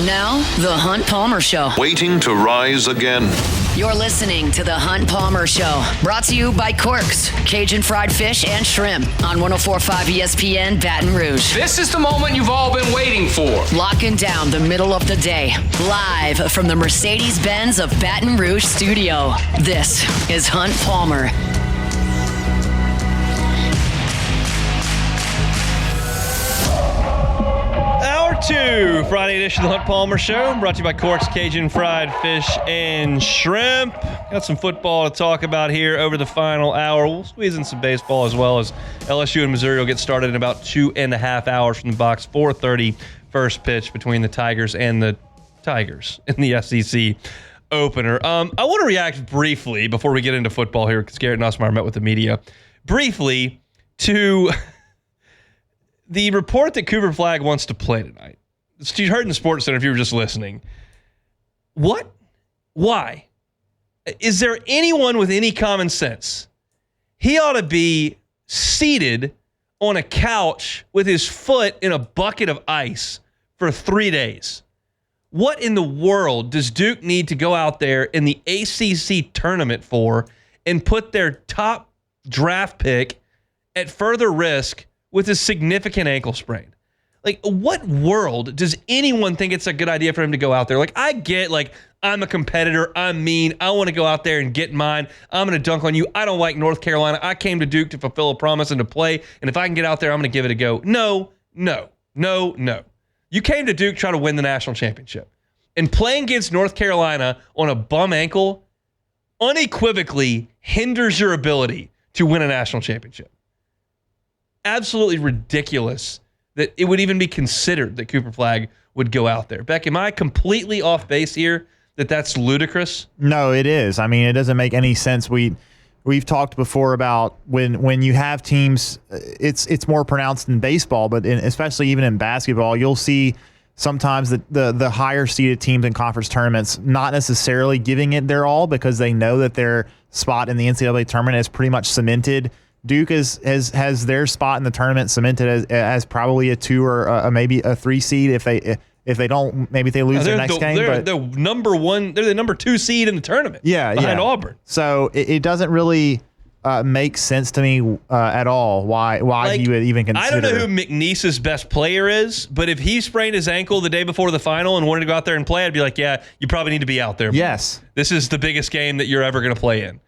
Now, The Hunt Palmer Show. Waiting to rise again. You're listening to The Hunt Palmer Show. Brought to you by Quirks, Cajun fried fish and shrimp on 104.5 ESPN Baton Rouge. This is the moment you've all been waiting for. Locking down the middle of the day. Live from the Mercedes-Benz of Baton Rouge studio. This is Hunt Palmer. To Friday edition of the Hunt Palmer Show, brought to you by Cork's Cajun Fried Fish and Shrimp. Got some football to talk about here over the final hour. We'll squeeze in some baseball as well, as LSU and Missouri will get started in about 2.5 hours from the box. 4:30 first pitch between the Tigers and the Tigers in the SEC opener. I want to react briefly before we get into football here, because Garrett Nussmeier met with the media. Briefly to the report that Cooper Flagg wants to play tonight. You heard in the Sports Center if you were just listening. What? Why? Is there anyone with any common sense? He ought to be seated on a couch with his foot in a bucket of ice for 3 days. What in the world does Duke need to go out there in the ACC tournament for and put their top draft pick at further risk with a significant ankle sprain? Like, what world does anyone think it's a good idea for him to go out there? Like, I get, like, I'm a competitor, I'm mean, I want to go out there and get mine, I'm going to dunk on you, I don't like North Carolina, I came to Duke to fulfill a promise and to play, and if I can get out there, I'm going to give it a go. No. You came to Duke trying to win the national championship. And playing against North Carolina on a bum ankle unequivocally hinders your ability to win a national championship. Absolutely ridiculous that it would even be considered that Cooper Flagg would go out there. Beck, am I completely off base here that that's ludicrous? No, it is. I mean, it doesn't make any sense. We've talked before about when you have teams, it's more pronounced in baseball, but especially even in basketball, you'll see sometimes the higher seeded teams in conference tournaments not necessarily giving it their all because they know that their spot in the NCAA tournament is pretty much cemented. Duke has their spot in the tournament cemented as probably a 2 or maybe a 3 seed if they don't, maybe they lose the next game. They're the number 2 seed in the tournament. Behind Auburn. So it doesn't really make sense to me at all why you would even consider. I don't know who McNeese's best player is, but if he sprained his ankle the day before the final and wanted to go out there and play, I'd be like, yeah, you probably need to be out there. Yes. This is the biggest game that you're ever going to play in.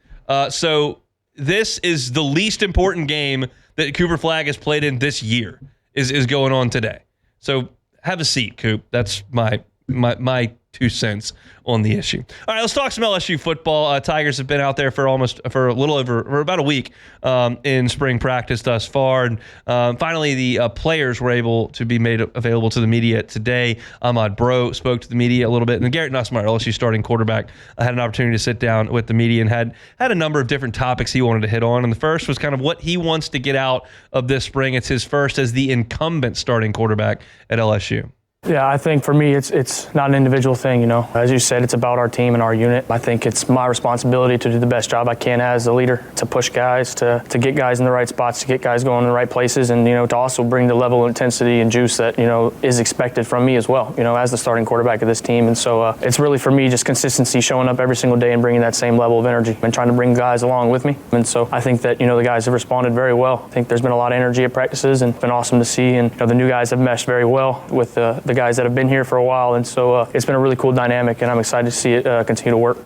So this is the least important game that Cooper Flagg has played in this year is going on today. So have a seat, Coop. That's my 2 cents on the issue. All right, let's talk some LSU football. Tigers have been out there for about a week in spring practice thus far. And finally, the players were able to be made available to the media today. Ahmad Bro spoke to the media a little bit. And Garrett Nussmeier, LSU starting quarterback, had an opportunity to sit down with the media and had a number of different topics he wanted to hit on. And the first was kind of what he wants to get out of this spring. It's his first as the incumbent starting quarterback at LSU. Yeah, I think for me, it's not an individual thing, you know. As you said, it's about our team and our unit. I think it's my responsibility to do the best job I can as a leader, to push guys, to get guys in the right spots, to get guys going in the right places, and, you know, to also bring the level of intensity and juice that, you know, is expected from me as well, you know, as the starting quarterback of this team. And so it's really, for me, just consistency, showing up every single day and bringing that same level of energy and trying to bring guys along with me. And so I think that, you know, the guys have responded very well. I think there's been a lot of energy at practices, and it's been awesome to see. And, you know, the new guys have meshed very well with the guys that have been here for a while, and so it's been a really cool dynamic, and I'm excited to see it continue to work.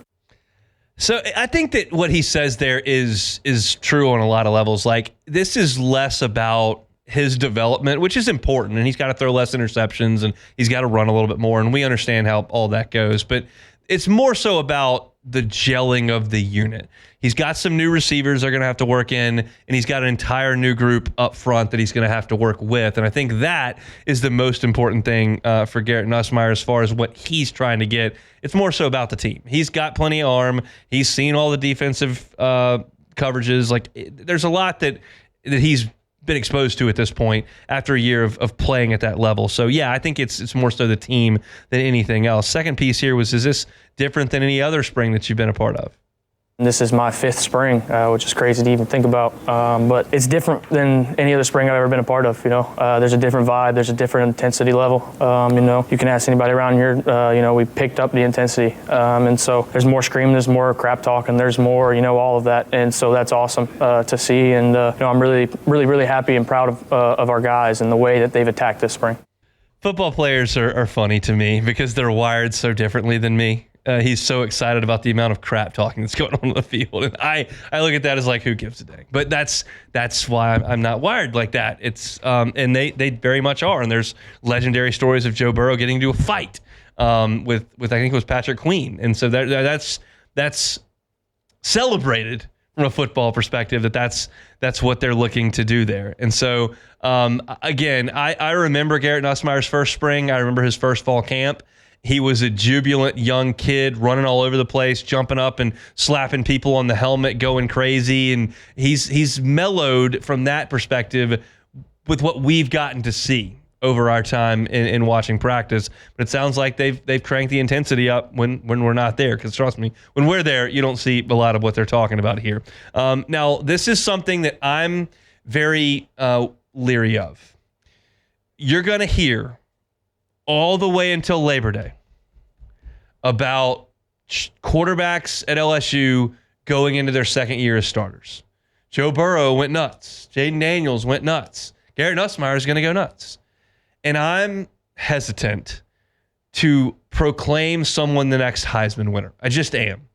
So I think that what he says there is true on a lot of levels. Like, this is less about his development, which is important, and he's got to throw less interceptions, and he's got to run a little bit more, and we understand how all that goes, but it's more so about the gelling of the unit. He's got some new receivers they're going to have to work in, and he's got an entire new group up front that he's going to have to work with. And I think that is the most important thing for Garrett Nussmeier as far as what he's trying to get. It's more so about the team. He's got plenty of arm. He's seen all the defensive coverages. Like, there's a lot that he's been exposed to at this point after a year of playing at that level. So, yeah, I think it's more so the team than anything else. Second piece here was, is this different than any other spring that you've been a part of? This is my 5th spring, which is crazy to even think about. But it's different than any other spring I've ever been a part of. There's a different vibe. There's a different intensity level. You can ask anybody around here. We picked up the intensity, and so there's more screaming, there's more crap talk, and there's more, all of that. And so that's awesome to see. And I'm really, really, really happy and proud of our guys and the way that they've attacked this spring. Football players are funny to me because they're wired so differently than me. He's so excited about the amount of crap talking that's going on the field. And I look at that as like, who gives a dang? But that's why I'm not wired like that. It's and they very much are. And there's legendary stories of Joe Burrow getting into a fight with I think it was Patrick Queen. And so that's celebrated from a football perspective, that's what they're looking to do there. And so again, I remember Garrett Nussmeier's first spring. I remember his first fall camp. He was a jubilant young kid running all over the place, jumping up and slapping people on the helmet, going crazy. And he's mellowed from that perspective with what we've gotten to see over our time in watching practice. But it sounds like they've cranked the intensity up when we're not there. Because trust me, when we're there, you don't see a lot of what they're talking about here. Now, this is something that I'm very leery of. You're going to hear all the way until Labor Day about quarterbacks at LSU going into their second year as starters. Joe Burrow went nuts. Jaden Daniels went nuts. Garrett Nussmeier is going to go nuts. And I'm hesitant to proclaim someone the next Heisman winner. I just am.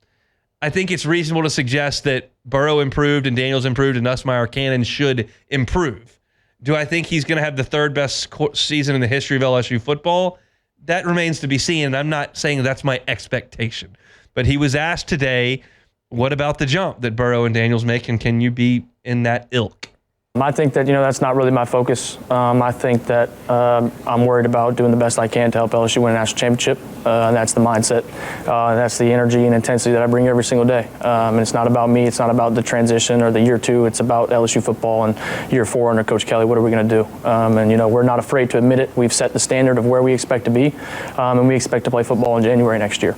I think it's reasonable to suggest that Burrow improved and Daniels improved and Nussmeier can and should improve. Do I think he's going to have the third best season in the history of LSU football? That remains to be seen, and I'm not saying that's my expectation. But he was asked today, what about the jump that Burrow and Daniels make, and can you be in that ilk? I think that, that's not really my focus. I think that I'm worried about doing the best I can to help LSU win a national championship. And that's the mindset. That's the energy and intensity that I bring every single day. And it's not about me. It's not about the transition or the year 2. It's about LSU football and year 4 under Coach Kelly. What are we going to do? And, we're not afraid to admit it. We've set the standard of where we expect to be. And we expect to play football in January next year.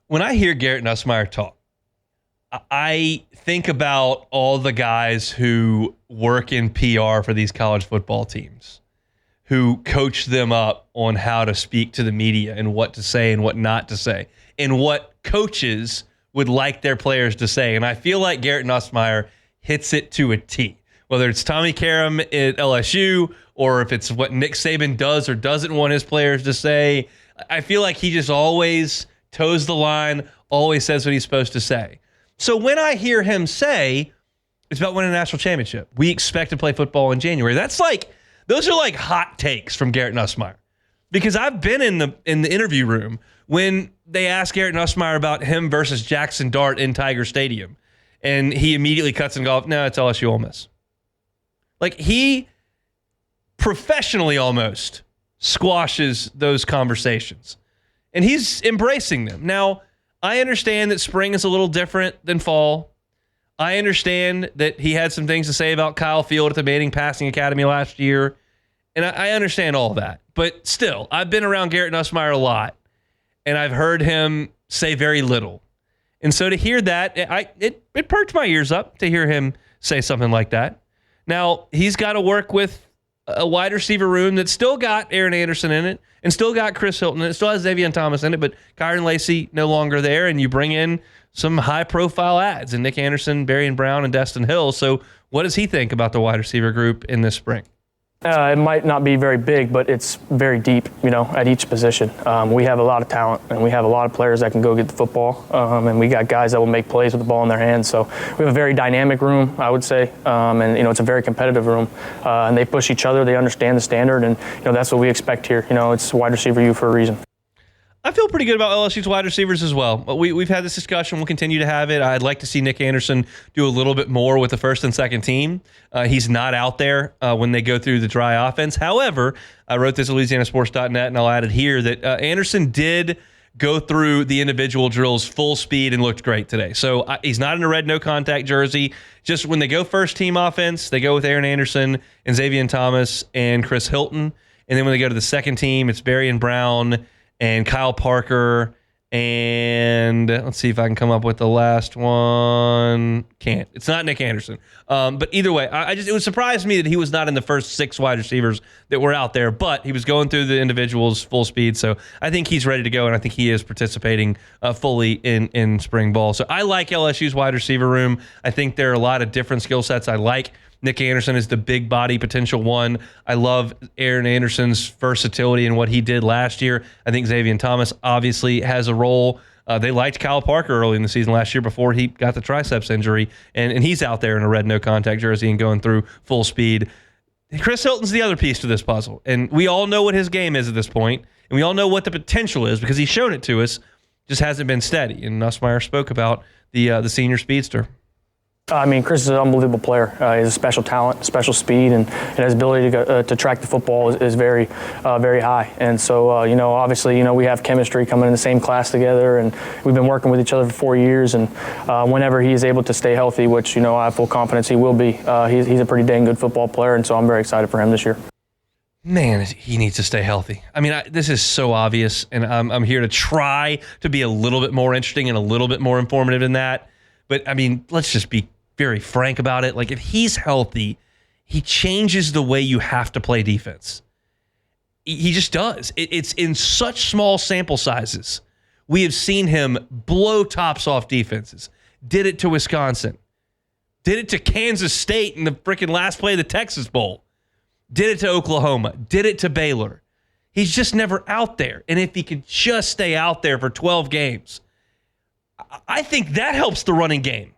When I hear Garrett Nussmeier talk, I think about all the guys who work in PR for these college football teams, who coach them up on how to speak to the media and what to say and what not to say, and what coaches would like their players to say. And I feel like Garrett Nussmeier hits it to a T, whether it's Tommy Karam at LSU or if it's what Nick Saban does or doesn't want his players to say. I feel like he just always toes the line, always says what he's supposed to say. So when I hear him say it's about winning a national championship, we expect to play football in January, those are like hot takes from Garrett Nussmeier. Because I've been in the interview room when they asked Garrett Nussmeier about him versus Jackson Dart in Tiger Stadium, and he immediately cuts and goes, no, it's LSU Ole Miss. Like, he professionally almost squashes those conversations, and he's embracing them. Now, I understand that spring is a little different than fall. I understand that he had some things to say about Kyle Field at the Manning Passing Academy last year, and I understand all that. But still, I've been around Garrett Nussmeier a lot, and I've heard him say very little. And so to hear that, it perked my ears up to hear him say something like that. Now, he's got to work with a wide receiver room that's still got Aaron Anderson in it and still got Chris Hilton and it still has Xavier Thomas in it, but Kyron Lacey no longer there, and you bring in some high-profile ads and Nick Anderson, Berrien Brown, and Destin Hill. So what does he think about the wide receiver group in this spring? It might not be very big, but it's very deep, at each position. We have a lot of talent, and we have a lot of players that can go get the football, and we got guys that will make plays with the ball in their hands. So we have a very dynamic room, I would say, and, it's a very competitive room. And they push each other. They understand the standard, and, that's what we expect here. It's wide receiver U for a reason. I feel pretty good about LSU's wide receivers as well. We've had this discussion. We'll continue to have it. I'd like to see Nick Anderson do a little bit more with the first and second team. He's not out there when they go through the dry offense. However, I wrote this at LouisianaSports.net, and I'll add it here, that Anderson did go through the individual drills full speed and looked great today. So he's not in a red no-contact jersey. Just when they go first-team offense, they go with Aaron Anderson and Xavier Thomas and Chris Hilton. And then when they go to the second team, it's Berrien Brown and Kyle Parker And let's see if I can come up with the last one. Can't. It's not Nick Anderson. But either way, it was surprised me that he was not in the first 6 wide receivers that were out there, but he was going through the individuals full speed. So I think he's ready to go, and I think he is participating fully in spring ball. So I like LSU's wide receiver room. I think there are a lot of different skill sets. I like Nick Anderson is the big body potential one. I love Aaron Anderson's versatility and what he did last year. I think Xavier Thomas obviously has a role. They liked Kyle Parker early in the season last year before he got the triceps injury, and he's out there in a red no-contact jersey and going through full speed. Chris Hilton's the other piece to this puzzle, and we all know what his game is at this point, and we all know what the potential is because he's shown it to us, just hasn't been steady. And Nussmeier spoke about the senior speedster. I mean, Chris is an unbelievable player. He has a special talent, special speed, and his ability to track the football is very, very high. And so, obviously, we have chemistry coming in the same class together, and we've been working with each other for 4 years. And whenever he is able to stay healthy, which, I have full confidence he will be, he's a pretty dang good football player, and so I'm very excited for him this year. Man, he needs to stay healthy. I mean, this is so obvious, and I'm here to try to be a little bit more interesting and a little bit more informative than that. But, I mean, let's just be very frank about it. Like, if he's healthy, he changes the way you have to play defense. He just does. It's in such small sample sizes. We have seen him blow tops off defenses. Did it to Wisconsin. Did it to Kansas State in the freaking last play of the Texas Bowl. Did it to Oklahoma. Did it to Baylor. He's just never out there. And if he could just stay out there for 12 games, I think that helps the running game.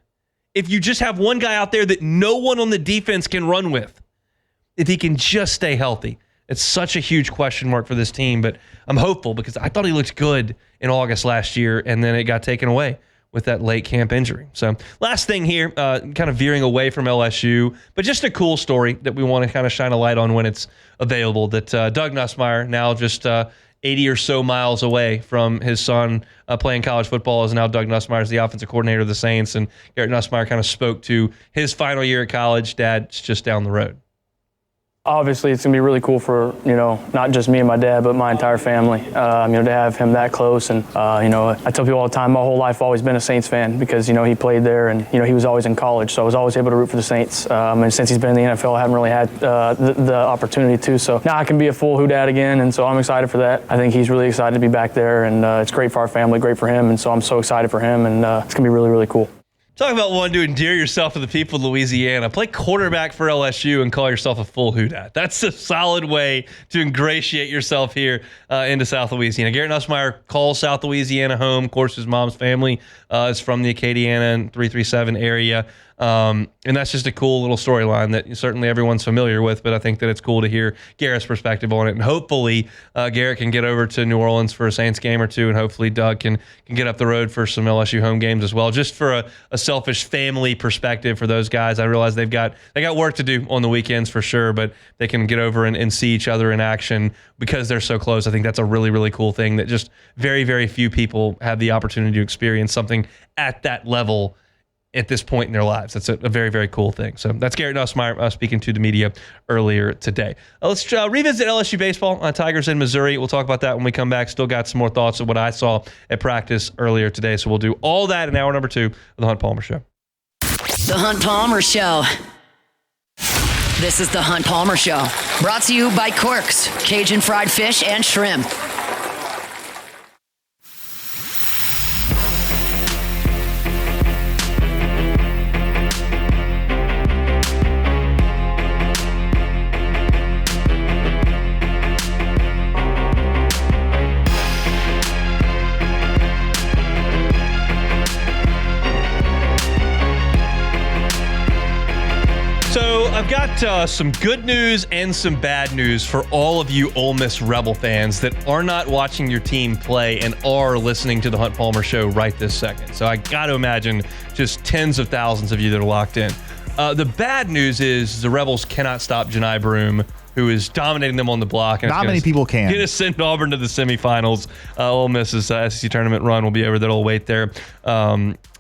If you just have one guy out there that no one on the defense can run with, if he can just stay healthy. It's such a huge question mark for this team, but I'm hopeful because I thought he looked good in August last year, and then it got taken away with that late camp injury. So last thing here, kind of veering away from LSU, but just a cool story that we want to kind of shine a light on when it's available, that Doug Nussmeier, now just 80 or so miles away from his son playing college football, is now Doug Nussmeier is the offensive coordinator of the Saints, and Garrett Nussmeier kind of spoke to his final year at college. Dad's just down the road. Obviously, it's going to be really cool for, not just me and my dad, but my entire family, to have him that close. And, I tell people all the time, my whole life I've always been a Saints fan because, he played there and, he was always in college. So I was always able to root for the Saints. And since he's been in the NFL, I haven't really had the opportunity to. So now I can be a full Who Dad again. And so I'm excited for that. I think he's really excited to be back there. And it's great for our family, great for him. And so I'm so excited for him. And it's going to be really, really cool. Talk about wanting to endear yourself to the people of Louisiana. Play quarterback for LSU and call yourself a full Houdat. That's a solid way to ingratiate yourself here into South Louisiana. Garrett Nussmeier calls South Louisiana home. Of course, his mom's family is from the Acadiana and 337 area. And that's just a cool little storyline that certainly everyone's familiar with, but I think that it's cool to hear Garrett's perspective on it. And hopefully Garrett can get over to New Orleans for a Saints game or two, and hopefully Doug can get up the road for some LSU home games as well, just for a selfish family perspective for those guys. I realize they got work to do on the weekends for sure, but they can get over and see each other in action because they're so close. I think that's a really, really cool thing that just very, very few people have the opportunity to experience something at that level at this point in their lives. That's a very, very cool thing. So that's Garrett Nussmeier speaking to the media earlier today. Let's revisit LSU baseball on Tigers in Missouri. We'll talk about that when we come back. Still got some more thoughts of what I saw at practice earlier today. So we'll do all that in hour number 2 of the Hunt Palmer Show. The Hunt Palmer Show. This is the Hunt Palmer Show, brought to you by Corks, Cajun fried fish and shrimp. I've got some good news and some bad news for all of you Ole Miss Rebel fans that are not watching your team play and are listening to the Hunt Palmer Show right this second. So I got to imagine just tens of thousands of you that are locked in. The bad news is the Rebels cannot stop Janai Broome, who is dominating them on the block. And not many people can. Going to send Auburn to the semifinals. Ole Miss's SEC tournament run will be over. That'll wait there.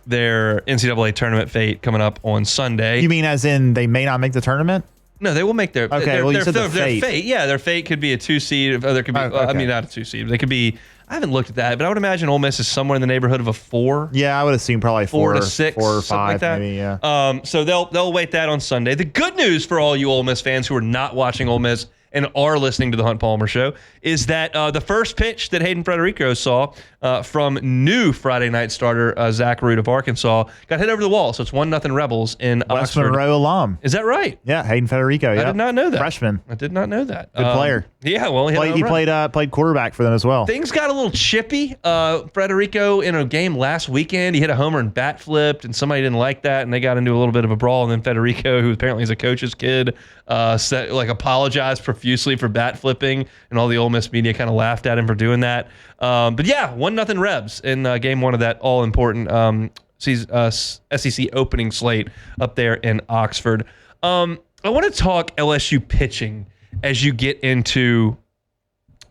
Their NCAA tournament fate coming up on Sunday. You mean as in they may not make the tournament? No, they will make their okay. Well, you said their fate. Yeah, their fate could be a 2 seed. There could be. Okay. I mean, not a 2 seed. They could be. I haven't looked at that, but I would imagine Ole Miss is somewhere in the neighborhood of a 4. Yeah, I would assume probably 4 to 6, 4 or 5, something like that. maybe. Yeah. So they'll wait that on Sunday. The good news for all you Ole Miss fans who are not watching Ole Miss and are listening to the Hunt Palmer Show is that the first pitch that Hayden Frederico saw from new Friday night starter Zach Root of Arkansas got hit over the wall. So it's 1-0 Rebels in West Oxford. Monroe alum. Is that right? Yeah, Hayden Federico. I did not know that. Freshman. I did not know that. Good player. Yeah, well, He played quarterback for them as well. Things got a little chippy. Frederico in a game last weekend, he hit a homer and bat flipped, and somebody didn't like that, and they got into a little bit of a brawl. And then Federico, who apparently is a coach's kid, apologized profusely for bat flipping, and all the Ole Miss media kind of laughed at him for doing that. But yeah, 1-0 Rebs in game one of that all important SEC opening slate up there in Oxford. I want to talk LSU pitching as you get into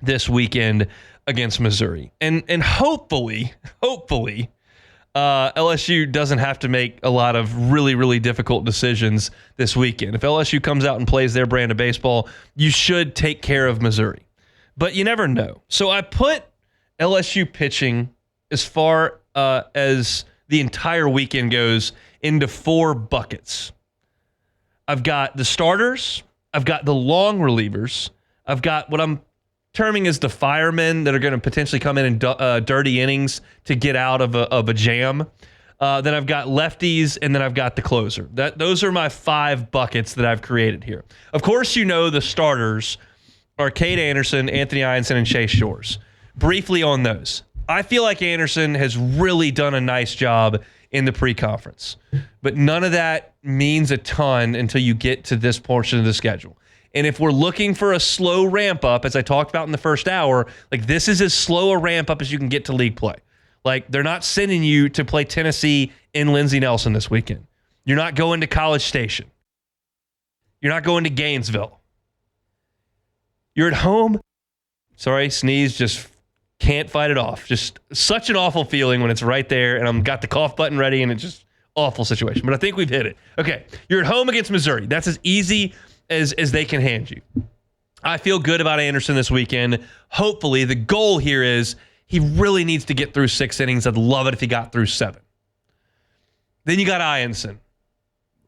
this weekend against Missouri. And hopefully, LSU doesn't have to make a lot of really, really difficult decisions this weekend. If LSU comes out and plays their brand of baseball, you should take care of Missouri. But you never know. So I put LSU pitching as far as the entire weekend goes into 4 buckets. I've got the starters, I've got the long relievers, I've got what I'm terming as the firemen that are going to potentially come in dirty innings to get out of a jam. Then I've got lefties, and then I've got the closer. Those are my 5 buckets that I've created here. Of course, you know the starters are Cade Anderson, Anthony Ianson, and Chase Shores. Briefly on those. I feel like Anderson has really done a nice job in the pre-conference, but none of that means a ton until you get to this portion of the schedule. And if we're looking for a slow ramp up, as I talked about in the first hour, like this is as slow a ramp up as you can get to league play. Like they're not sending you to play Tennessee in Lindsey Nelson this weekend. You're not going to College Station. You're not going to Gainesville. You're at home. Sorry, sneeze, just can't fight it off. Just such an awful feeling when it's right there and I've got the cough button ready and it's just awful situation. But I think we've hit it. Okay, you're at home against Missouri. That's as easy as they can hand you. I feel good about Anderson this weekend. Hopefully, the goal here is he really needs to get through 6 innings. I'd love it if he got through 7. Then you got Ianson.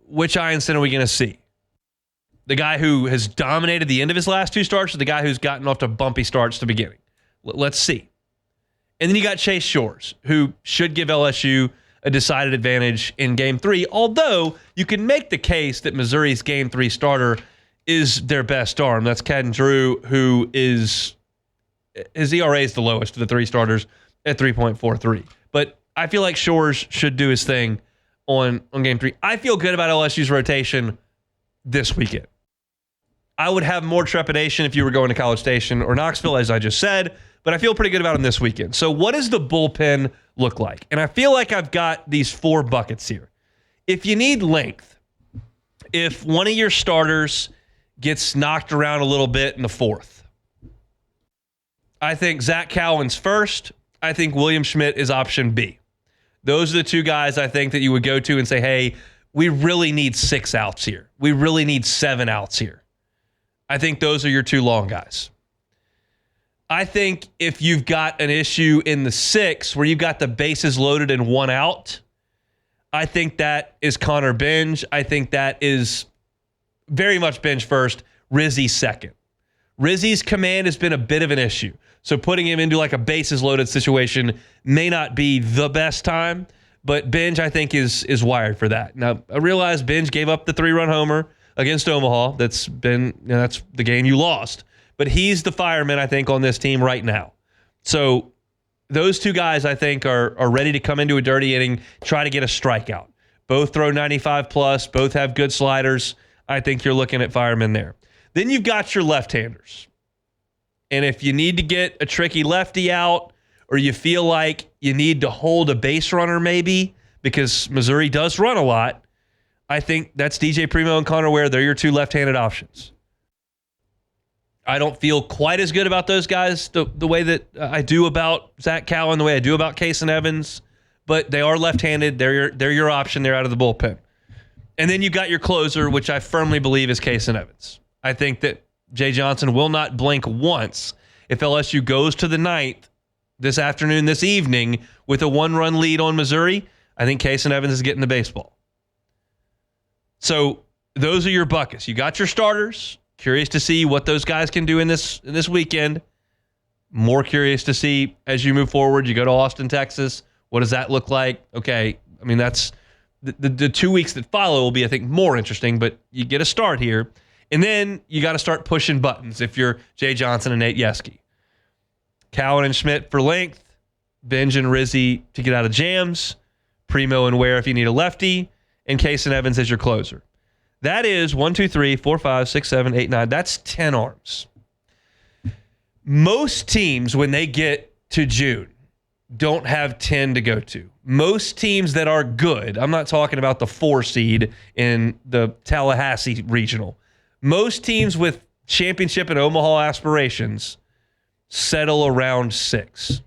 Which Ianson are we going to see? The guy who has dominated the end of his last 2 starts or the guy who's gotten off to bumpy starts to the beginning? Let's see. And then you got Chase Shores, who should give LSU a decided advantage in Game 3, although you can make the case that Missouri's Game 3 starter is their best arm. That's Caden Drew, who is his ERA is the lowest of the 3 starters at 3.43. But I feel like Shores should do his thing on Game 3. I feel good about LSU's rotation this weekend. I would have more trepidation if you were going to College Station or Knoxville, as I just said, but I feel pretty good about them this weekend. So what does the bullpen look like? And I feel like I've got these 4 buckets here. If you need length, if one of your starters gets knocked around a little bit in the 4th, I think Zach Cowan's first. I think William Schmidt is option B. Those are the 2 guys I think that you would go to and say, hey, we really need 6 outs here. We really need 7 outs here. I think those are your 2 long guys. I think if you've got an issue in the 6 where you've got the bases loaded and 1 out, I think that is Connor Binge. I think that is very much Binge first, Rizzy second. Rizzy's command has been a bit of an issue. So putting him into like a bases loaded situation may not be the best time, but Binge I think is wired for that. Now, I realize Binge gave up the 3-run homer against Omaha. That's the game you lost. But he's the fireman, I think, on this team right now. So those 2 guys, I think, are ready to come into a dirty inning, try to get a strikeout. Both throw 95 plus, both have good sliders. I think you're looking at firemen there. Then you've got your left-handers. And if you need to get a tricky lefty out, or you feel like you need to hold a base runner maybe, because Missouri does run a lot, I think that's DJ Primo and Connor Ware. They're your 2 left-handed options. I don't feel quite as good about those guys the way that I do about Zach Cowan, the way I do about Kason Evans, but they are left-handed. They're your option. They're out of the bullpen. And then you got your closer, which I firmly believe is Kason Evans. I think that Jay Johnson will not blink once if LSU goes to the 9th this afternoon, this evening, with a 1-run lead on Missouri, I think Kason Evans is getting the baseball. So those are your buckets. You got your starters. Curious to see what those guys can do in this weekend. More curious to see as you move forward. You go to Austin, Texas. What does that look like? Okay, I mean, that's the 2 weeks that follow will be, I think, more interesting, but you get a start here. And then you got to start pushing buttons if you're Jay Johnson and Nate Yeske. Cowan and Schmidt for length. Benj and Rizzi to get out of jams. Primo and Ware if you need a lefty. And Kason Evans as your closer. That is 1, 2, 3, 4, 5, 6, 7, 8, 9. That's 10 arms. Most teams, when they get to June, don't have 10 to go to. Most teams that are good, I'm not talking about the 4 seed in the Tallahassee regional. Most teams with championship and Omaha aspirations settle around 6.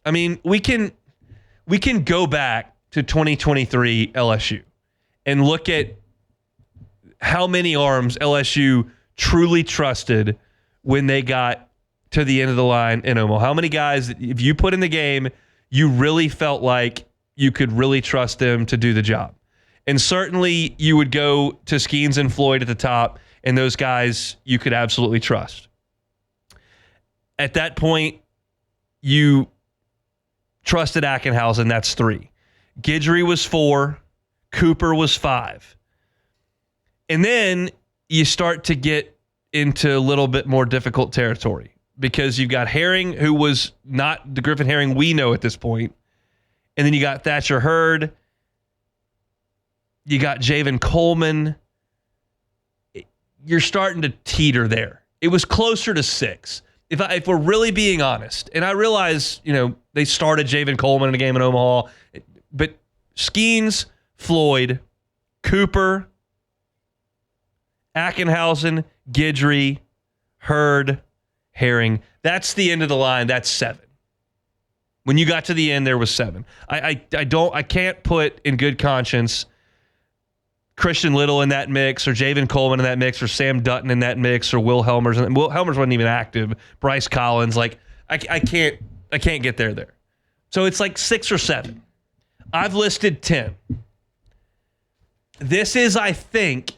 I mean, we can go back to 2023 LSU and look at how many arms LSU truly trusted when they got to the end of the line in Omaha. How many guys, if you put in the game, you really felt like you could really trust them to do the job. And certainly you would go to Skeens and Floyd at the top, and those guys you could absolutely trust. At that point, you trusted Ackenhausen, that's 3. Guidry was 4. Cooper was 5. And then you start to get into a little bit more difficult territory because you've got Herring, who was not the Griffin Herring we know at this point. And then you got Thatcher Hurd. You got Javen Coleman. You're starting to teeter there. It was closer to 6. If we're really being honest, and I realize, they started Javen Coleman in a game in Omaha, but Skeens, Floyd, Cooper, Ackenhausen, Guidry, Hurd, Herring. That's the end of the line. That's 7. When you got to the end, there was 7. I can't put in good conscience Christian Little in that mix, or Javen Coleman in that mix, or Sam Dutton in that mix, or Will Helmers. And Will Helmers wasn't even active. Bryce Collins, I can't get there. So it's like 6 or 7. I've listed 10. This is, I think,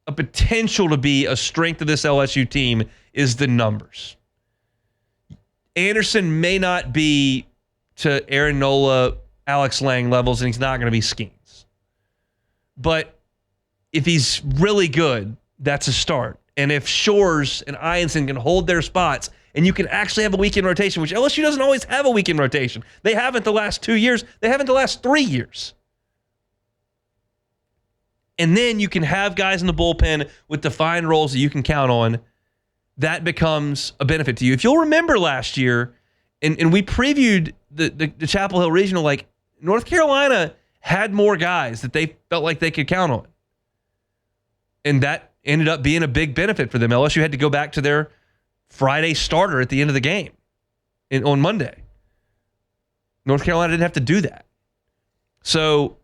a potential to be a strength of this LSU team is the numbers. Anderson may not be to Aaron Nola, Alex Lang levels, and he's not going to be Skeens. But if he's really good, that's a start. And if Shores and Ianson can hold their spots, and you can actually have a weekend rotation, which LSU doesn't always have a weekend rotation. They haven't the last 2 years. They haven't the last 3 years. And then you can have guys in the bullpen with defined roles that you can count on. That becomes a benefit to you. If you'll remember last year, and we previewed the Chapel Hill Regional, North Carolina had more guys that they felt like they could count on. And that ended up being a big benefit for them. LSU had to go back to their Friday starter at the end of the game on Monday. North Carolina didn't have to do that. So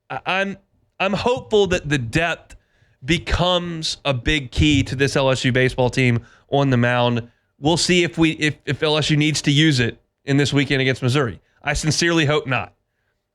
I'm hopeful that the depth becomes a big key to this LSU baseball team on the mound. We'll see if LSU needs to use it in this weekend against Missouri. I sincerely hope not.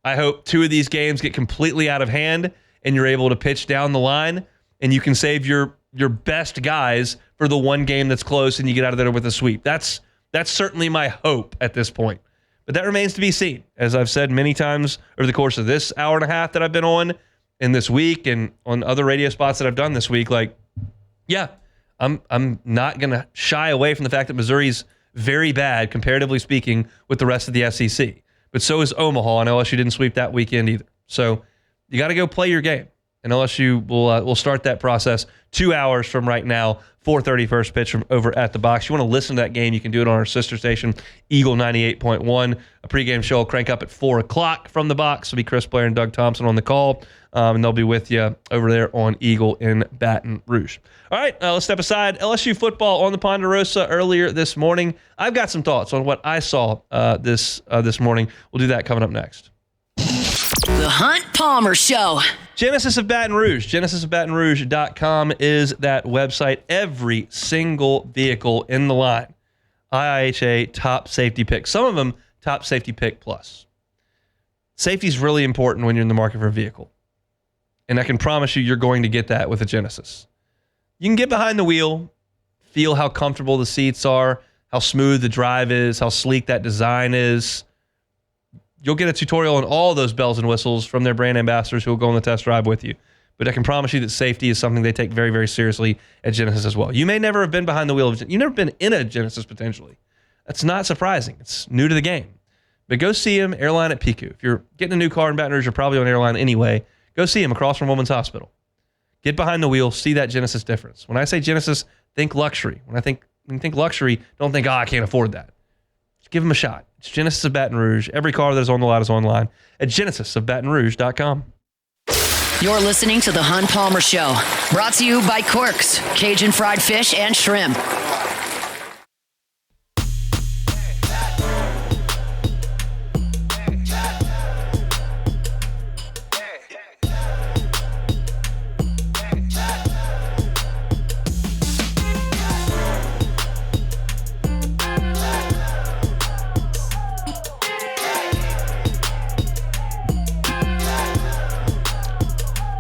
I hope 2 of these games get completely out of hand and you're able to pitch down the line and you can save your best guys for the one game that's close and you get out of there with a sweep. That's certainly my hope at this point. But that remains to be seen. As I've said many times over the course of this hour and a half that I've been on, in this week and on other radio spots that I've done this week, I'm not going to shy away from the fact that Missouri's very bad, comparatively speaking, with the rest of the SEC. But so is Omaha, and LSU didn't sweep that weekend either. So you got to go play your game. And LSU will start that process 2 hours from right now, 4:30 first pitch from over at the box. You want to listen to that game, you can do it on our sister station, Eagle 98.1. A pregame show will crank up at 4 o'clock from the box. It'll be Chris Blair and Doug Thompson on the call, and they'll be with you over there on Eagle in Baton Rouge. All right, let's step aside. LSU football on the Ponderosa earlier this morning. I've got some thoughts on what I saw this morning. We'll do that coming up next. The Hunt Palmer Show. Genesis of Baton Rouge. GenesisofBatonRouge.com is that website. Every single vehicle in the line IIHA top safety pick. Some of them top safety pick plus. Safety is really important when you're in the market for a vehicle. And I can promise you're going to get that with a Genesis. You can get behind the wheel, feel how comfortable the seats are, how smooth the drive is, how sleek that design is. You'll get a tutorial on all those bells and whistles from their brand ambassadors who will go on the test drive with you. But I can promise you that safety is something they take very, very seriously at Genesis as well. You may never have been behind the wheel of You've never been in a Genesis potentially. That's not surprising. It's new to the game. But go see them, Airline at Pico. If you're getting a new car in Baton Rouge, you're probably on Airline anyway. Go see them across from Women's Hospital. Get behind the wheel, see that Genesis difference. When I say Genesis, think luxury. When you think luxury, don't think, I can't afford that. Just give them a shot. It's Genesis of Baton Rouge. Every car that is on the lot is online at genesisofbatonrouge.com. You're listening to The Hunt Palmer Show, brought to you by Corks, Cajun Fried Fish and Shrimp.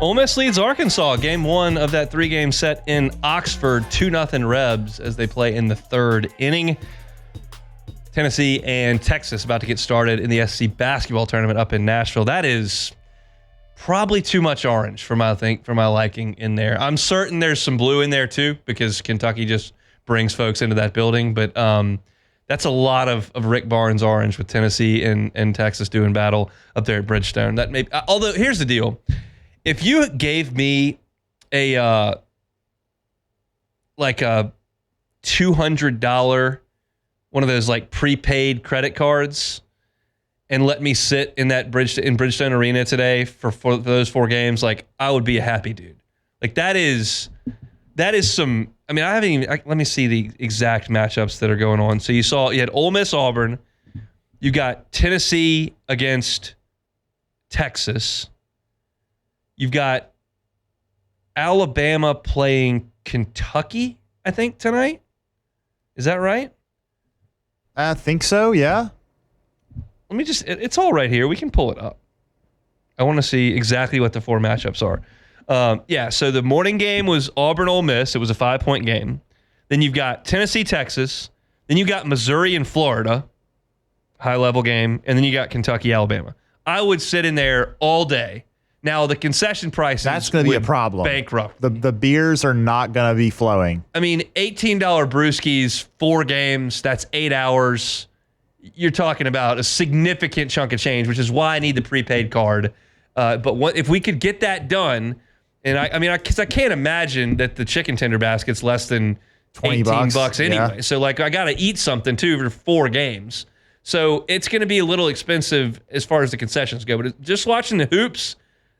Ole Miss leads Arkansas. Game 1 of that 3-game set in Oxford. 2-0 Rebs as they play in the 3rd inning. Tennessee and Texas about to get started in the SEC basketball tournament up in Nashville. That is probably too much orange for my liking in there. I'm certain there's some blue in there too because Kentucky just brings folks into that building. But that's a lot of Rick Barnes orange with Tennessee and Texas doing battle up there at Bridgestone. That may, although here's the deal. If you gave me a $200 one of those like prepaid credit cards and let me sit in that Bridgestone Arena today for those 4 games, like I would be a happy dude. Like that is some. I mean, let me see the exact matchups that are going on. So you had Ole Miss Auburn, you got Tennessee against Texas. You've got Alabama playing Kentucky, I think, tonight. Is that right? I think so, yeah. Let me it's all right here. We can pull it up. I want to see exactly what the 4 matchups are. So the morning game was Auburn-Ole Miss. It was a 5-point game. Then you've got Tennessee-Texas. Then you got Missouri and Florida, high-level game. And then you got Kentucky-Alabama. I would sit in there all day. Now, the concession prices that's going to be a problem. Bankrupt. The beers are not going to be flowing. I mean, $18 brewskis, 4 games, that's 8 hours. You're talking about a significant chunk of change, which is why I need the prepaid card. But if we could get that done, and I can't imagine that the chicken tender basket's less than $18 anyway. Yeah. So, I got to eat something, too, for 4 games. So, it's going to be a little expensive as far as the concessions go. But just watching the hoops,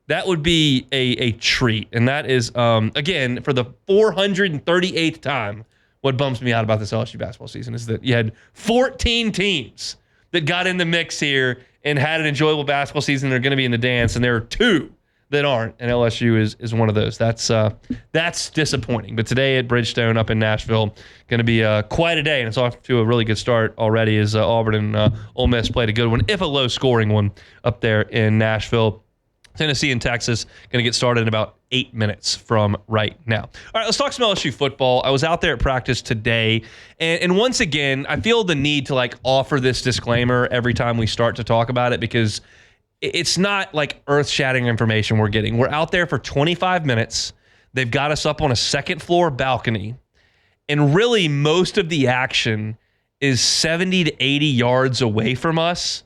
that would be a treat. And that is, again, for the 438th time, what bums me out about this LSU basketball season is that you had 14 teams that got in the mix here and had an enjoyable basketball season. They're going to be in the dance, and there are 2 that aren't, and LSU is one of those. That's disappointing. But today at Bridgestone up in Nashville, going to be quite a day, and it's off to a really good start already as Auburn and Ole Miss played a good one, if a low-scoring one, up there in Nashville. Tennessee and Texas going to get started in about 8 minutes from right now. All right, let's talk some LSU football. I was out there at practice today, and once again, I feel the need to offer this disclaimer every time we start to talk about it because it's not earth-shattering information we're getting. We're out there for 25 minutes. They've got us up on a second-floor balcony, and really most of the action is 70 to 80 yards away from us.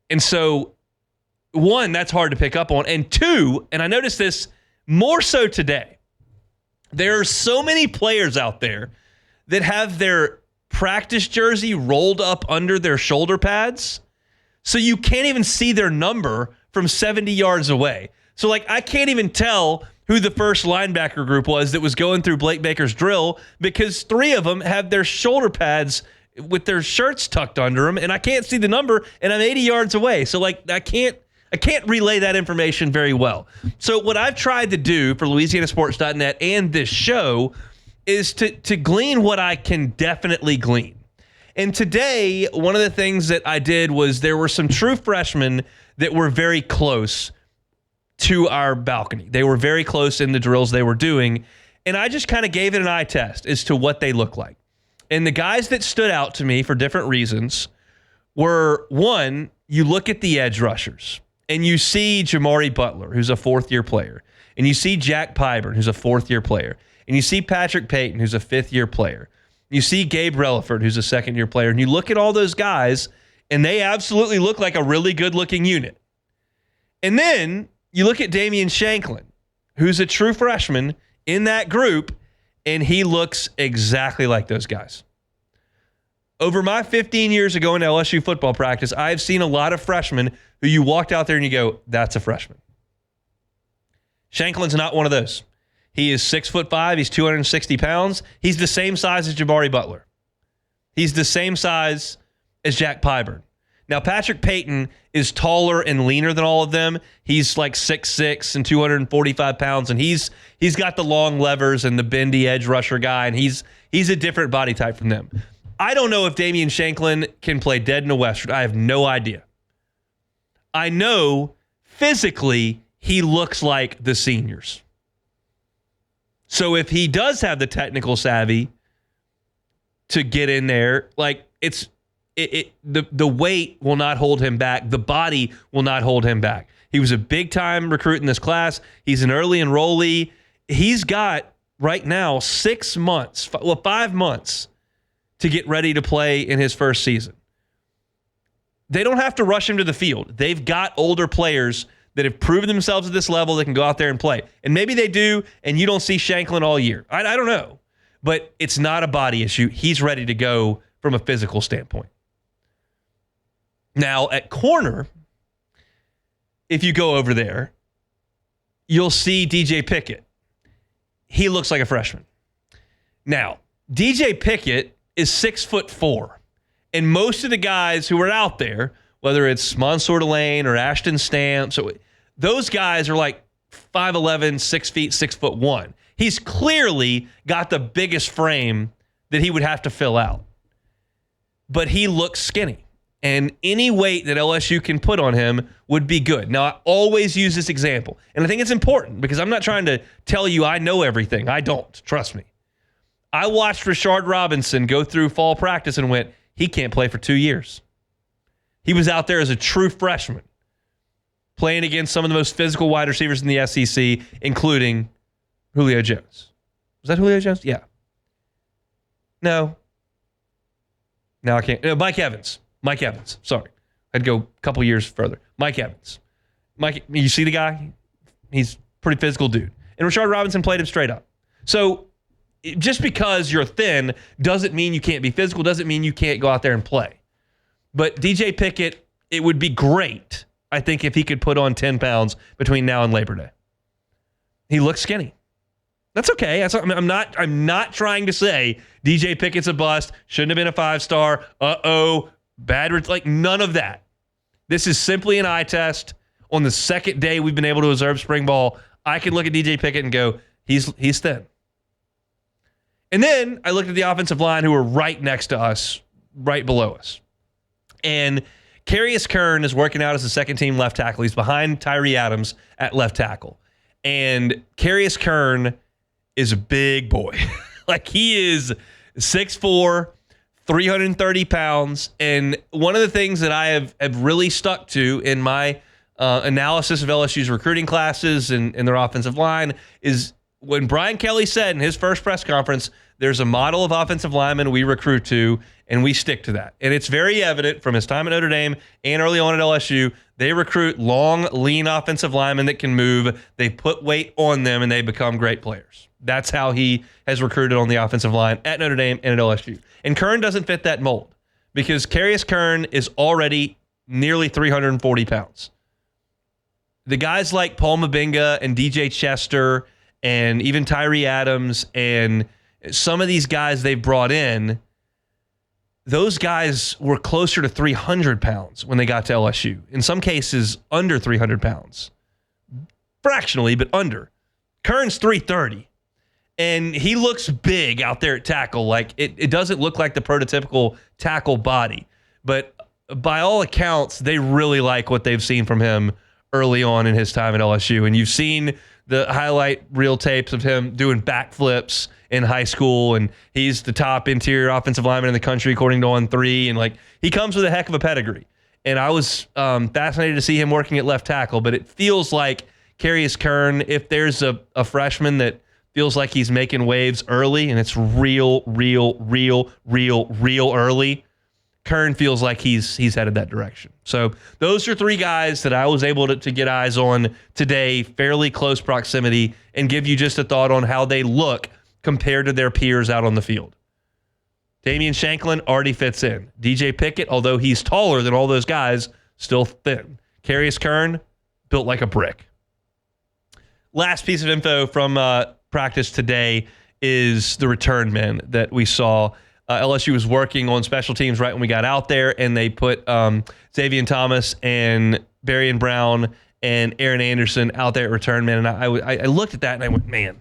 And so 1, that's hard to pick up on. And 2, and I noticed this more so today, there are so many players out there that have their practice jersey rolled up under their shoulder pads, so you can't even see their number from 70 yards away. So, I can't even tell who the first linebacker group was that was going through Blake Baker's drill because 3 of them have their shoulder pads with their shirts tucked under them, and I can't see the number, and I'm 80 yards away. So, I can't relay that information very well. So what I've tried to do for LouisianaSports.net and this show is to glean what I can definitely glean. And today, one of the things that I did was there were some true freshmen that were very close to our balcony. They were very close in the drills they were doing. And I just kind of gave it an eye test as to what they look like. And the guys that stood out to me for different reasons were, one, you look at the edge rushers and you see Jamari Butler, who's a fourth-year player, and you see Jack Pyburn, who's a fourth-year player, and you see Patrick Payton, who's a fifth-year player. You see Gabe Relaford, who's a second-year player, and you look at all those guys, and they absolutely look like a really good-looking unit. And then you look at Damian Shanklin, who's a true freshman in that group, and he looks exactly like those guys. Over my 15 years ago in LSU football practice, I've seen a lot of freshmen who you walked out there and you go, that's a freshman. Shanklin's not one of those. He is 6'5", he's 260 pounds. He's the same size as Jabari Butler. He's the same size as Jack Pyburn. Now, Patrick Payton is taller and leaner than all of them. He's like 6'6" and 245 pounds, and he's got the long levers and the bendy edge rusher guy, and he's a different body type from them. I don't know if Damian Shanklin can play dead in the Western. I have no idea. I know physically he looks like the seniors. So if he does have the technical savvy to get in there, like the weight will not hold him back. The body will not hold him back. He was a big-time recruit in this class. He's an early enrollee. He's got, right now, 5 months to get ready to play in his first season. They don't have to rush him to the field. They've got older players that have proven themselves at this level that can go out there and play. And maybe they do, and you don't see Shanklin all year. I don't know. But it's not a body issue. He's ready to go from a physical standpoint. Now, at corner, if you go over there, you'll see DJ Pickett. He looks like a freshman. Now, DJ Pickett is 6'4", and most of the guys who are out there, whether it's Mansour Delane or Ashton Stamps, those guys are like 5'11", 6 feet, 6'1". He's clearly got the biggest frame that he would have to fill out. But he looks skinny. And any weight that LSU can put on him would be good. Now, I always use this example. And I think it's important because I'm not trying to tell you I know everything. I don't. Trust me. I watched Rashard Robinson go through fall practice and went, he can't play for 2 years. He was out there as a true freshman, playing against some of the most physical wide receivers in the SEC, including Julio Jones. Was that Julio Jones? Yeah. No, I can't. No, Mike Evans. Sorry. I'd go a couple years further. Mike Evans. You see the guy? He's a pretty physical dude. And Rashard Robinson played him straight up. So just because you're thin doesn't mean you can't be physical, doesn't mean you can't go out there and play. But DJ Pickett, it would be great, I think, if he could put on 10 pounds between now and Labor Day. He looks skinny. That's okay. I'm not trying to say DJ Pickett's a bust, shouldn't have been a 5-star, bad, like none of that. This is simply an eye test. On the second day we've been able to observe spring ball, I can look at DJ Pickett and go, he's thin. And then I looked at the offensive line who were right next to us, right below us. And Carius Kern is working out as a second-team left tackle. He's behind Tyree Adams at left tackle. And Carius Kern is a big boy. Like, he is 6'4", 330 pounds. And one of the things that I have really stuck to in my analysis of LSU's recruiting classes and their offensive line is when Brian Kelly said in his first press conference, there's a model of offensive lineman we recruit to, and we stick to that. And it's very evident from his time at Notre Dame and early on at LSU, they recruit long, lean offensive linemen that can move. They put weight on them, and they become great players. That's how he has recruited on the offensive line at Notre Dame and at LSU. And Kern doesn't fit that mold because Carius Kern is already nearly 340 pounds. The guys like Paul Mabinga and DJ Chester and even Tyree Adams and some of these guys they've brought in, those guys were closer to 300 pounds when they got to LSU. In some cases, under 300 pounds. Fractionally, but under. Kern's 330. And he looks big out there at tackle. Like it doesn't look like the prototypical tackle body. But by all accounts, they really like what they've seen from him early on in his time at LSU. And you've seen the highlight reel tapes of him doing backflips in high school. And he's the top interior offensive lineman in the country, according to On3. And like he comes with a heck of a pedigree. And I was fascinated to see him working at left tackle. But it feels like Carius Kern, if there's a freshman that feels like he's making waves early, and it's real early, Kern feels like he's headed that direction. So those are three guys that I was able to get eyes on today, fairly close proximity, and give you just a thought on how they look compared to their peers out on the field. Damian Shanklin already fits in. DJ Pickett, although he's taller than all those guys, still thin. Carius Kern, built like a brick. Last piece of info from practice today is the return men that we saw. LSU was working on special teams right when we got out there, and they put Xavier Thomas and Barian Brown and Aaron Anderson out there at return men. And I looked at that and I went, man,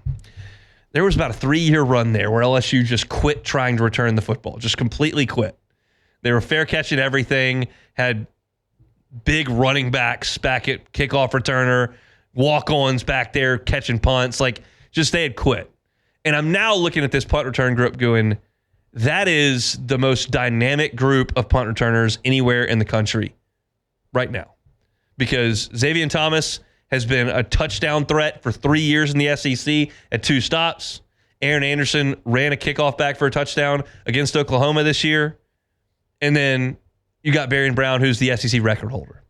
there was about a 3-year run there where LSU just quit trying to return the football, just completely quit. They were fair catching everything, had big running backs back at kickoff returner, walk-ons back there catching punts, like just they had quit. And I'm now looking at this punt return group going, that is the most dynamic group of punt returners anywhere in the country right now. Because Xavier Thomas has been a touchdown threat for 3 years in the SEC at 2 stops. Aaron Anderson ran a kickoff back for a touchdown against Oklahoma this year. And then you got Barian Brown, who's the SEC record holder.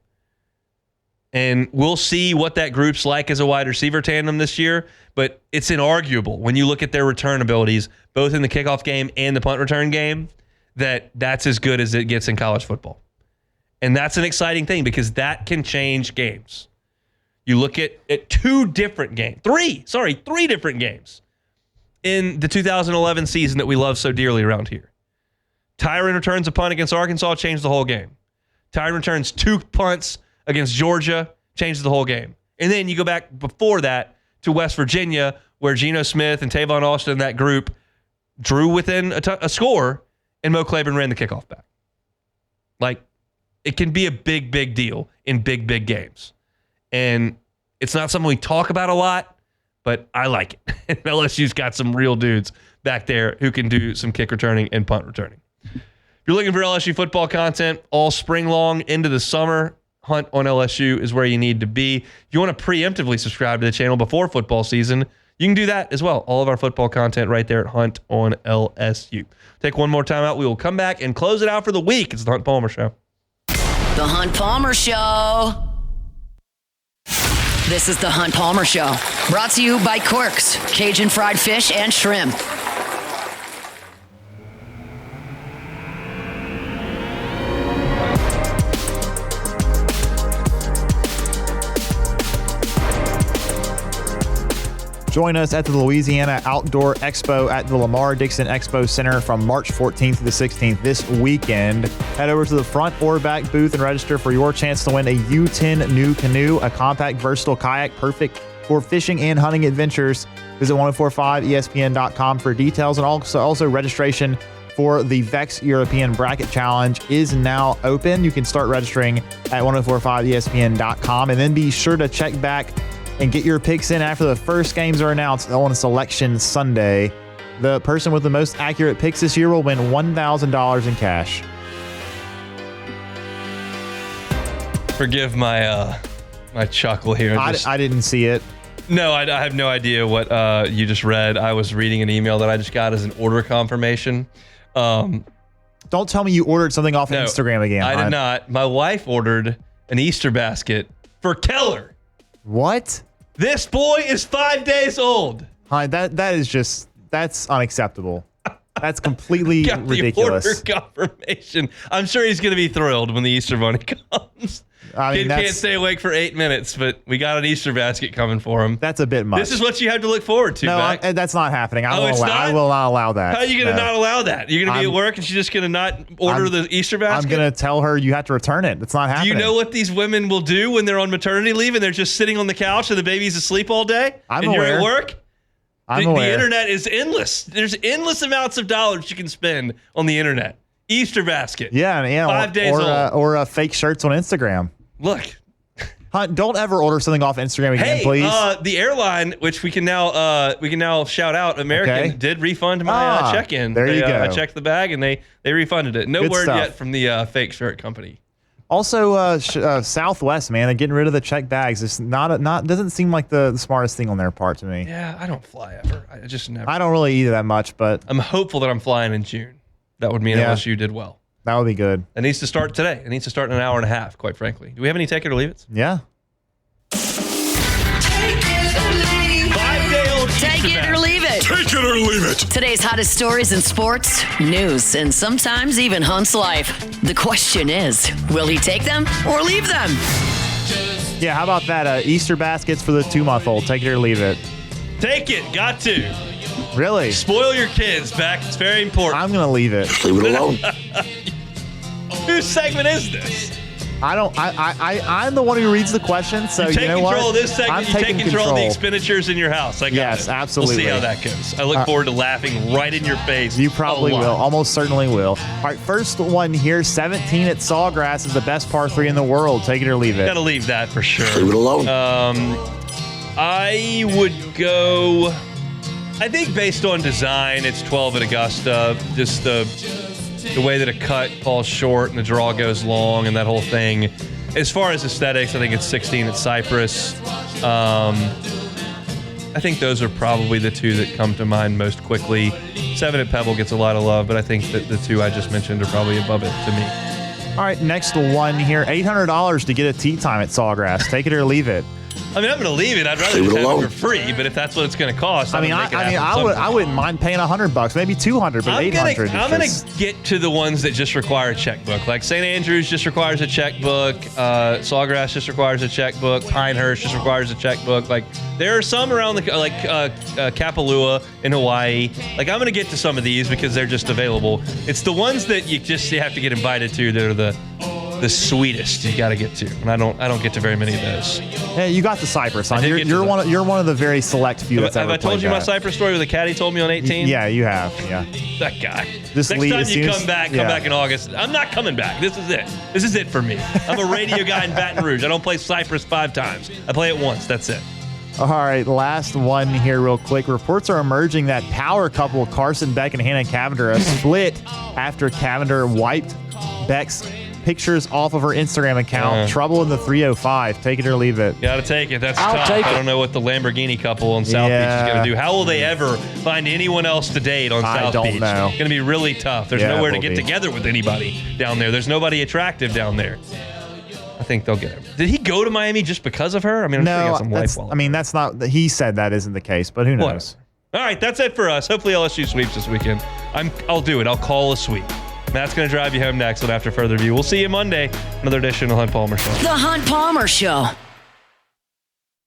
And we'll see what that group's like as a wide receiver tandem this year, but it's inarguable when you look at their return abilities, both in the kickoff game and the punt return game, that's as good as it gets in college football. And that's an exciting thing because that can change games. You look at 3 different games in the 2011 season that we love so dearly around here. Tyron returns a punt against Arkansas, changed the whole game. Tyron returns 2 punts against Georgia, changes the whole game. And then you go back before that to West Virginia, where Geno Smith and Tavon Austin and that group drew within a score, and Mo Claiborne ran the kickoff back. Like, it can be a big deal in big games. And it's not something we talk about a lot, but I like it. LSU's got some real dudes back there who can do some kick returning and punt returning. If you're looking for LSU football content all spring long into the summer, Hunt on LSU is where you need to be. If you want to preemptively subscribe to the channel before football season, you can do that as well. All of our football content right there at Hunt on LSU. Take one more time out. We will come back and close it out for the week. It's the Hunt Palmer Show. The Hunt Palmer Show. This is the Hunt Palmer Show, brought to you by Quirks, Cajun fried fish and shrimp. Join us at the Louisiana Outdoor Expo at the Lamar Dixon Expo Center from March 14th to the 16th this weekend. Head over to the front or back booth and register for your chance to win a U10 new canoe, a compact, versatile kayak perfect for fishing and hunting adventures. Visit 1045ESPN.com for details, and also registration for the VEX European Bracket Challenge is now open. You can start registering at 1045ESPN.com, and then be sure to check back and get your picks in after the first games are announced on Selection Sunday. The person with the most accurate picks this year will win $1,000 in cash. Forgive my my chuckle here. I didn't see it. No, I have no idea what you just read. I was reading an email that I just got as an order confirmation. Don't tell me you ordered something off Instagram again. I did not. My wife ordered an Easter basket for Keller. What? This boy is 5 days old. Hi, that's unacceptable. That's completely Got ridiculous. The order confirmation. I'm sure he's going to be thrilled when the Easter bunny comes. I mean, Kid can't stay awake for 8 minutes, but we got an Easter basket coming for him. That's a bit much. This is what you have to look forward to. No, Mac. that's not happening. I will not allow that. How are you going to not allow that? You're going to be at work and she's just going to not order the Easter basket? I'm going to tell her you have to return it. It's not happening. Do you know what these women will do when they're on maternity leave and they're just sitting on the couch and the baby's asleep all day? I'm and aware. You're at work? I'm the aware. internet is endless. There's endless amounts of dollars you can spend on the internet. Easter basket. Yeah. 5 days old. Or fake shirts on Instagram. Look. Hunt, don't ever order something off Instagram again, please. The airline, which we can now shout out, American, did refund my check-in. There you go. I checked the bag and they refunded it. No Good word stuff. yet from the fake shirt company. Also, Southwest, man, they're getting rid of the check bags. It's doesn't seem like the smartest thing on their part to me. Yeah, I don't fly ever. I just never. I don't really either that much, but I'm hopeful that I'm flying in June. That would mean LSU did well. That would be good. It needs to start today. It needs to start in an hour and a half, quite frankly. Do we have any take it or leave it? Yeah. 5-day-old Take it or leave it. Take it or leave it. Today's hottest stories in sports, news, and sometimes even Hunt's life. The question is, will he take them or leave them? Yeah, how about that? Easter baskets for the 2-month-old. Take it or leave it. Take it. Got to. Really? Spoil your kids, Beck. It's very important. I'm going to leave it. Leave it alone. Whose segment is this? I'm the one who reads the question, so You take you know control what? of this segment. I'm You take taking control of the expenditures in your house. I got Yes, it. absolutely. We'll see how that goes. I look forward to laughing right in your face. You probably a lot. will. Almost certainly will. All right, first one here. 17 at Sawgrass is the best par 3 in the world. Take it or leave it. Gotta leave that for sure. Leave it alone. I would go. I think based on design, it's 12 at Augusta. Just the way that a cut falls short and the draw goes long and that whole thing. As far as aesthetics, I think it's 16 at Cypress. I think those are probably the two that come to mind most quickly. 7 at Pebble gets a lot of love, but I think that the two I just mentioned are probably above it to me. All right, next one here. $800 to get a tee time at Sawgrass. Take it or leave it. I mean, I'm going to leave it. I'd rather Leave just it have alone. it for free, but if that's what it's going to cost, I wouldn't mind paying $100, maybe $200, but $800. I'm gonna get to the ones that just require a checkbook. Like St. Andrews just requires a checkbook. Sawgrass just requires a checkbook. Pinehurst just requires a checkbook. Like there are some around the Kapalua in Hawaii. Like I'm gonna get to some of these because they're just available. It's the ones that you have to get invited to that are the sweetest you got to get to, and I don't get to very many of those. Yeah, you got the Cypress on. I did get to them. You're one of the very select few that's Have ever I told played you my that. Cypress story where the caddy told me on 18? Yeah, you have. Yeah. That guy. This Next lead, time as you soon come as- back yeah. in August. I'm not coming back. This is it. This is it for me. I'm a radio guy in Baton Rouge. I don't play Cypress 5 times. I play it once. That's it. All right, last one here real quick. Reports are emerging that power couple Carson Beck and Hannah Cavender are split after Cavender wiped Beck's pictures off of her Instagram account. Trouble in the 305. Take it or leave it. Got to take it. That's I'll tough. take I it. don't know what the Lamborghini couple on South Beach is going to do. How will they ever find anyone else to date on I South don't Beach? know. It's going to be really tough. There's Yeah, it nowhere to will get be. together with anybody down there. There's nobody attractive down there. I think they'll get him. Did he go to Miami just because of her? I mean, I'm sure he No, got some life while that's not. He said that isn't the case, but who knows? Whatever. All right, that's it for us. Hopefully LSU sweeps this weekend. I'll do it. I'll call a sweep. Matt's going to drive you home next, and after further review, we'll see you Monday. Another edition of the Hunt Palmer Show. The Hunt Palmer Show.